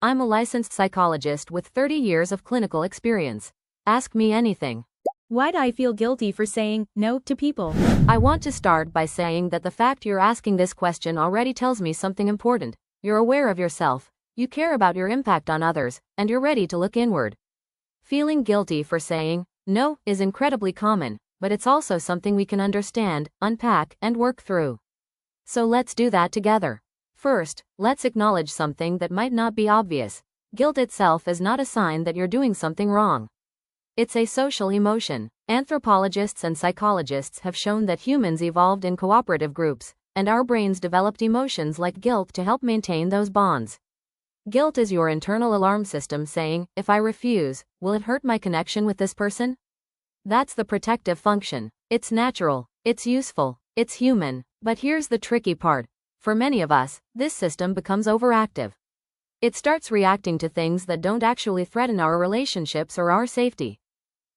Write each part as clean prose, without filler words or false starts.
I'm a licensed psychologist with 30 years of clinical experience. Ask me anything. Why do I feel guilty for saying no to people? I want to start by saying that the fact you're asking this question already tells me something important. You're aware of yourself, you care about your impact on others, and you're ready to look inward. Feeling guilty for saying no is incredibly common, but it's also something we can understand, unpack, and work through. So let's do that together. First, let's acknowledge something that might not be obvious. Guilt itself is not a sign that you're doing something wrong. It's a social emotion. Anthropologists and psychologists have shown that humans evolved in cooperative groups, and our brains developed emotions like guilt to help maintain those bonds. Guilt is your internal alarm system saying, if I refuse, will it hurt my connection with this person? That's the protective function. It's natural, it's useful, it's human, but here's the tricky part. For many of us, this system becomes overactive. It starts reacting to things that don't actually threaten our relationships or our safety.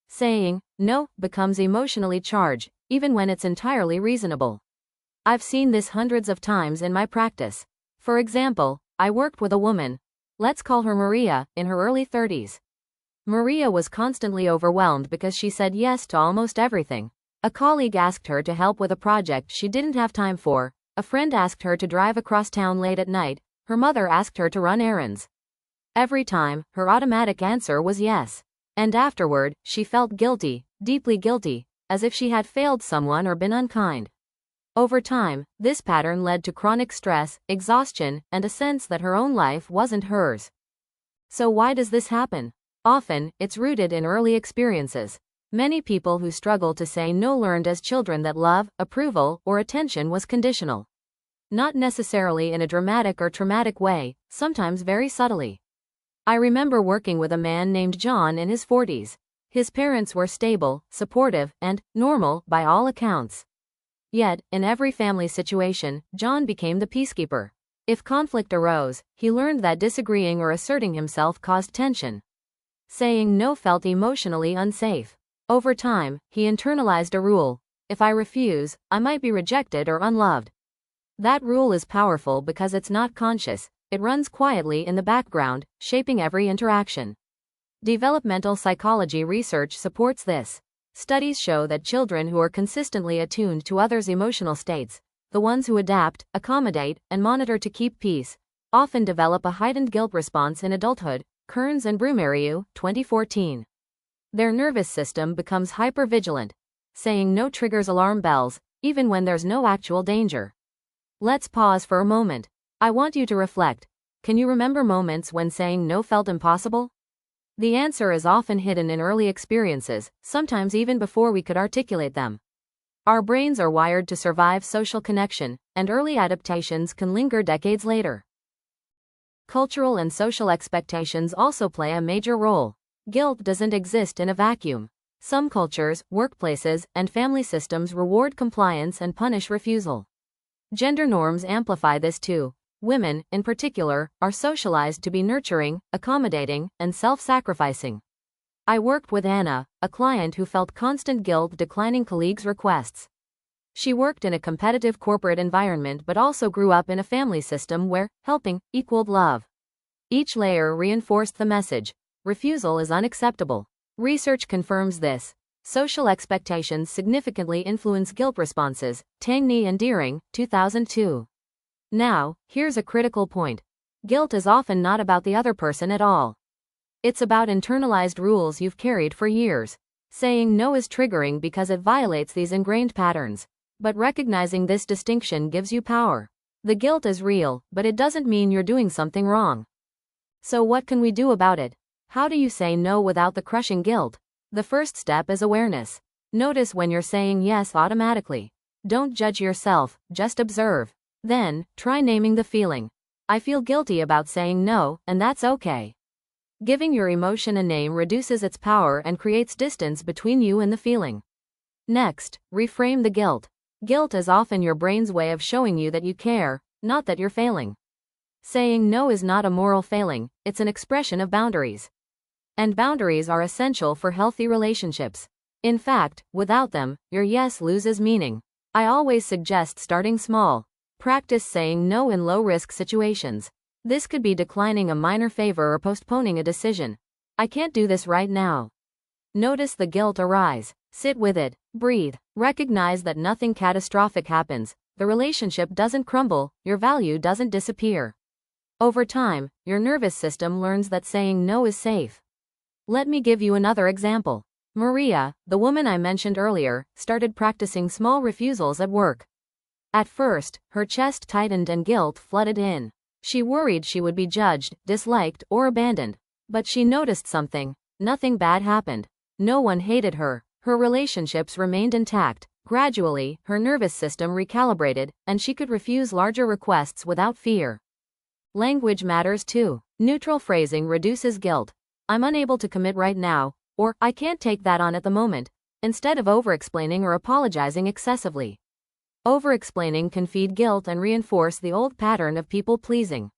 Saying no becomes emotionally charged, even when it's entirely reasonable. I've seen this hundreds of times in my practice. For example, I worked with a woman, let's call her Maria, in her early 30s. Maria was constantly overwhelmed because she said yes to almost everything. A colleague asked her to help with a project she didn't have time for, a friend asked her to drive across town late at night, her mother asked her to run errands. Every time, her automatic answer was yes. And afterward, she felt guilty, deeply guilty, as if she had failed someone or been unkind. Over time, this pattern led to chronic stress, exhaustion, and a sense that her own life wasn't hers. So why does this happen? Often, it's rooted in early experiences. Many people who struggle to say no learned as children that love, approval, or attention was conditional. Not necessarily in a dramatic or traumatic way, sometimes very subtly. I remember working with a man named John in his 40s. His parents were stable, supportive, and normal by all accounts. Yet, in every family situation, John became the peacekeeper. If conflict arose, he learned that disagreeing or asserting himself caused tension. Saying no felt emotionally unsafe. Over time, he internalized a rule: if I refuse, I might be rejected or unloved. That rule is powerful because it's not conscious. It runs quietly in the background, shaping every interaction. Developmental psychology research supports this. Studies show that children who are consistently attuned to others' emotional states, the ones who adapt, accommodate, and monitor to keep peace, often develop a heightened guilt response in adulthood. Kearns and Brumeriu, 2014. Their nervous system becomes hypervigilant. Saying no triggers alarm bells, even when there's no actual danger. Let's pause for a moment. I want you to reflect. Can you remember moments when saying no felt impossible? The answer is often hidden in early experiences, sometimes even before we could articulate them. Our brains are wired to survive social connection, and early adaptations can linger decades later. Cultural and social expectations also play a major role. Guilt doesn't exist in a vacuum. Some cultures, workplaces, and family systems reward compliance and punish refusal. Gender norms amplify this too. Women, in particular, are socialized to be nurturing, accommodating, and self-sacrificing. I worked with Anna, a client who felt constant guilt declining colleagues' requests. She worked in a competitive corporate environment but also grew up in a family system where helping equaled love. Each layer reinforced the message: refusal is unacceptable. Research confirms this. Social expectations significantly influence guilt responses. Tangney and Deering, 2002. Now, here's a critical point. Guilt is often not about the other person at all. It's about internalized rules you've carried for years. Saying no is triggering because it violates these ingrained patterns. But recognizing this distinction gives you power. The guilt is real, but it doesn't mean you're doing something wrong. So what can we do about it? How do you say no without the crushing guilt? The first step is awareness. Notice when you're saying yes automatically. Don't judge yourself, just observe. Then, try naming the feeling. I feel guilty about saying no, and that's okay. Giving your emotion a name reduces its power and creates distance between you and the feeling. Next, reframe the guilt. Guilt is often your brain's way of showing you that you care, not that you're failing. Saying no is not a moral failing, it's an expression of boundaries. And boundaries are essential for healthy relationships. In fact, without them, your yes loses meaning. I always suggest starting small. Practice saying no in low-risk situations. This could be declining a minor favor or postponing a decision. I can't do this right now. Notice the guilt arise. Sit with it. Breathe. Recognize that nothing catastrophic happens. The relationship doesn't crumble. Your value doesn't disappear. Over time, your nervous system learns that saying no is safe. Let me give you another example. Maria, the woman I mentioned earlier, started practicing small refusals at work. At first, her chest tightened and guilt flooded in. She worried she would be judged, disliked, or abandoned. But she noticed something. Nothing bad happened. No one hated her. Her relationships remained intact. Gradually, her nervous system recalibrated, and she could refuse larger requests without fear. Language matters too. Neutral phrasing reduces guilt. I'm unable to commit right now, or I can't take that on at the moment, instead of over-explaining or apologizing excessively. Over-explaining can feed guilt and reinforce the old pattern of people-pleasing.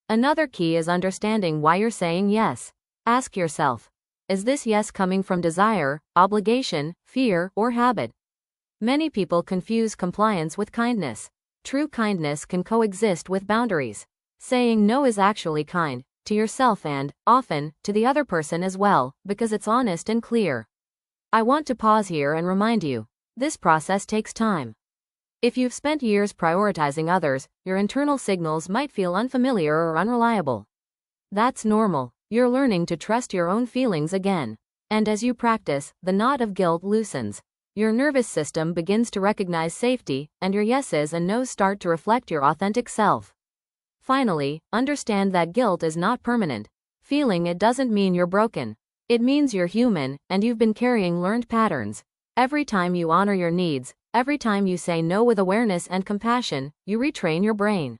Another key is understanding why you're saying yes. Ask yourself, is this yes coming from desire, obligation, fear, or habit? Many people confuse compliance with kindness. True kindness can coexist with boundaries. Saying no is actually kind, to yourself and, often, to the other person as well, because it's honest and clear. I want to pause here and remind you, this process takes time. If you've spent years prioritizing others, your internal signals might feel unfamiliar or unreliable. That's normal. You're learning to trust your own feelings again. And as you practice, the knot of guilt loosens. Your nervous system begins to recognize safety, and your yeses and nos start to reflect your authentic self. Finally, understand that guilt is not permanent. Feeling it doesn't mean you're broken. It means you're human, and you've been carrying learned patterns. Every time you honor your needs, every time you say no with awareness and compassion, you retrain your brain.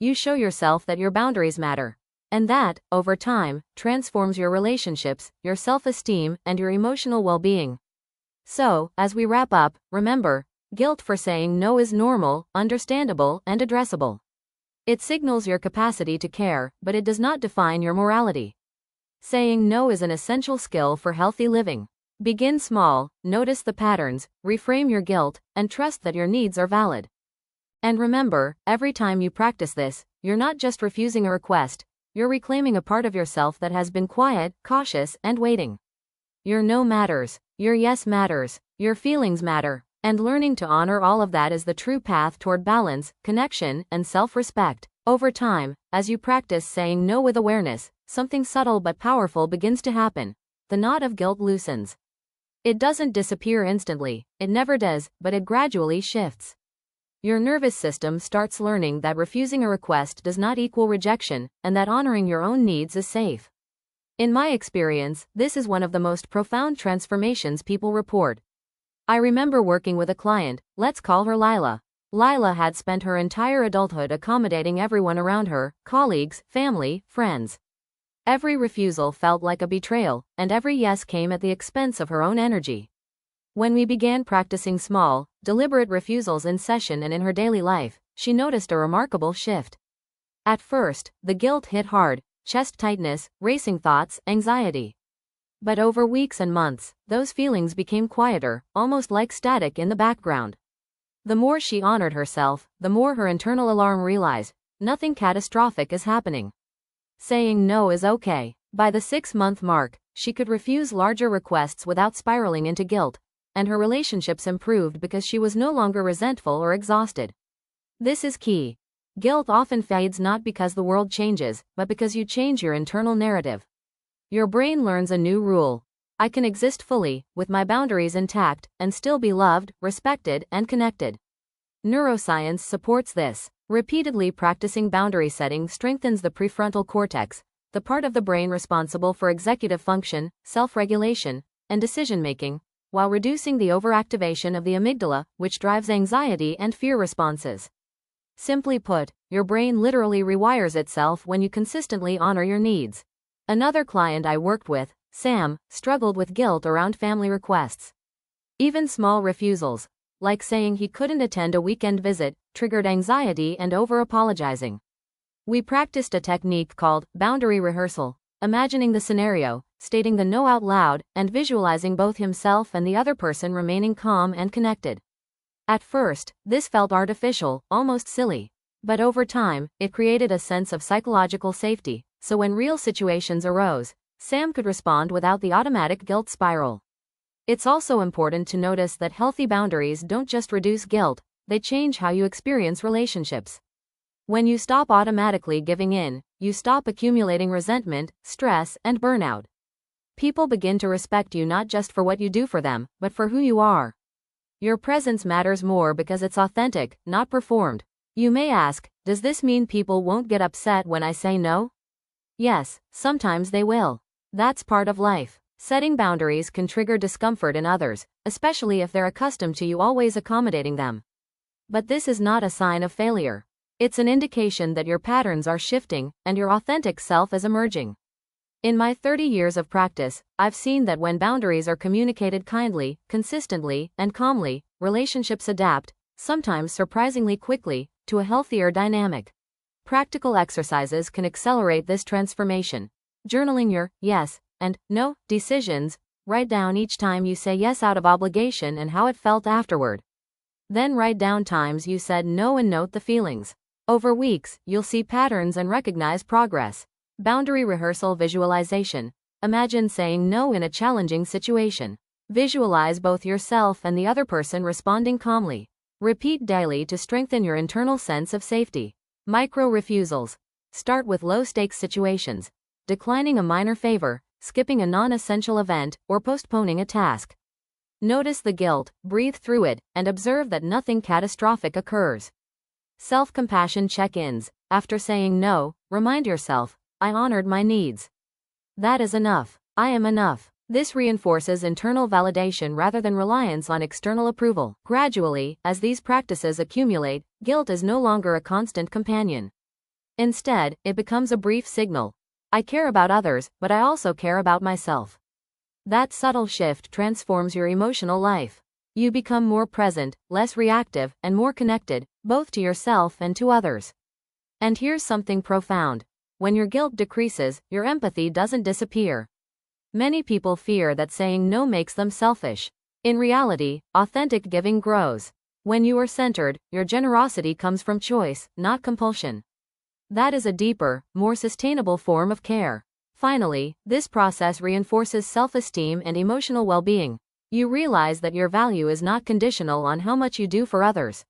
You show yourself that your boundaries matter. And that, over time, transforms your relationships, your self-esteem, and your emotional well-being. So, as we wrap up, remember, guilt for saying no is normal, understandable, and addressable. It signals your capacity to care, but it does not define your morality. Saying no is an essential skill for healthy living. Begin small, notice the patterns, reframe your guilt, and trust that your needs are valid. And remember, every time you practice this, you're not just refusing a request, you're reclaiming a part of yourself that has been quiet, cautious, and waiting. Your no matters, your yes matters, your feelings matter, and learning to honor all of that is the true path toward balance, connection, and self-respect. Over time, as you practice saying no with awareness, something subtle but powerful begins to happen. The knot of guilt loosens. It doesn't disappear instantly, it never does, but it gradually shifts. Your nervous system starts learning that refusing a request does not equal rejection, and that honoring your own needs is safe. In my experience, this is one of the most profound transformations people report. I remember working with a client, let's call her Lila. Lila had spent her entire adulthood accommodating everyone around her, colleagues, family, friends. Every refusal felt like a betrayal, and every yes came at the expense of her own energy. When we began practicing small, deliberate refusals in session and in her daily life, she noticed a remarkable shift. At first, the guilt hit hard, chest tightness, racing thoughts, anxiety. But over weeks and months, those feelings became quieter, almost like static in the background. The more she honored herself, the more her internal alarm realized, nothing catastrophic is happening. Saying no is okay. By the 6-month mark, she could refuse larger requests without spiraling into guilt, and her relationships improved because she was no longer resentful or exhausted. This is key. Guilt often fades not because the world changes, but because you change your internal narrative. Your brain learns a new rule. I can exist fully, with my boundaries intact, and still be loved, respected, and connected. Neuroscience supports this. Repeatedly practicing boundary setting strengthens the prefrontal cortex, the part of the brain responsible for executive function, self-regulation, and decision-making, while reducing the overactivation of the amygdala, which drives anxiety and fear responses. Simply put, your brain literally rewires itself when you consistently honor your needs. Another client I worked with, Sam, struggled with guilt around family requests. Even small refusals, like saying he couldn't attend a weekend visit, triggered anxiety and over-apologizing. We practiced a technique called boundary rehearsal, imagining the scenario, stating the no out loud, and visualizing both himself and the other person remaining calm and connected. At first, this felt artificial, almost silly. But over time, it created a sense of psychological safety, so when real situations arose, Sam could respond without the automatic guilt spiral. It's also important to notice that healthy boundaries don't just reduce guilt, they change how you experience relationships. When you stop automatically giving in, you stop accumulating resentment, stress, and burnout. People begin to respect you not just for what you do for them, but for who you are. Your presence matters more because it's authentic, not performed. You may ask, does this mean people won't get upset when I say no? Yes, sometimes they will. That's part of life. Setting boundaries can trigger discomfort in others, especially if they're accustomed to you always accommodating them. But this is not a sign of failure. It's an indication that your patterns are shifting and your authentic self is emerging. In my 30 years of practice, I've seen that when boundaries are communicated kindly, consistently, and calmly, relationships adapt, sometimes surprisingly quickly, to a healthier dynamic. Practical exercises can accelerate this transformation. Journaling your yes and no decisions, write down each time you say yes out of obligation and how it felt afterward. Then write down times you said no and note the feelings. Over weeks, you'll see patterns and recognize progress. Boundary rehearsal visualization. Imagine saying no in a challenging situation. Visualize both yourself and the other person responding calmly. Repeat daily to strengthen your internal sense of safety. Micro refusals. Start with low-stakes situations. Declining a minor favor, skipping a non-essential event, or postponing a task. Notice the guilt, breathe through it, and observe that nothing catastrophic occurs. Self-compassion check-ins. After saying no, remind yourself, I honored my needs. That is enough. I am enough. This reinforces internal validation rather than reliance on external approval. Gradually, as these practices accumulate, guilt is no longer a constant companion. Instead, it becomes a brief signal. I care about others, but I also care about myself. That subtle shift transforms your emotional life. You become more present, less reactive, and more connected, both to yourself and to others. And here's something profound. When your guilt decreases, your empathy doesn't disappear. Many people fear that saying no makes them selfish. In reality, authentic giving grows. When you are centered, your generosity comes from choice, not compulsion. That is a deeper, more sustainable form of care. Finally, this process reinforces self-esteem and emotional well-being. You realize that your value is not conditional on how much you do for others.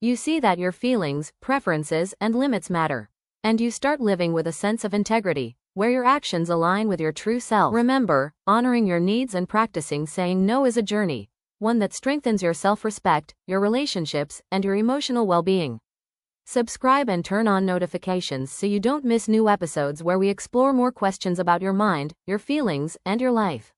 You see that your feelings, preferences, and limits matter. And you start living with a sense of integrity, where your actions align with your true self. Remember, honoring your needs and practicing saying no is a journey, one that strengthens your self-respect, your relationships, and your emotional well-being. Subscribe and turn on notifications so you don't miss new episodes where we explore more questions about your mind, your feelings, and your life.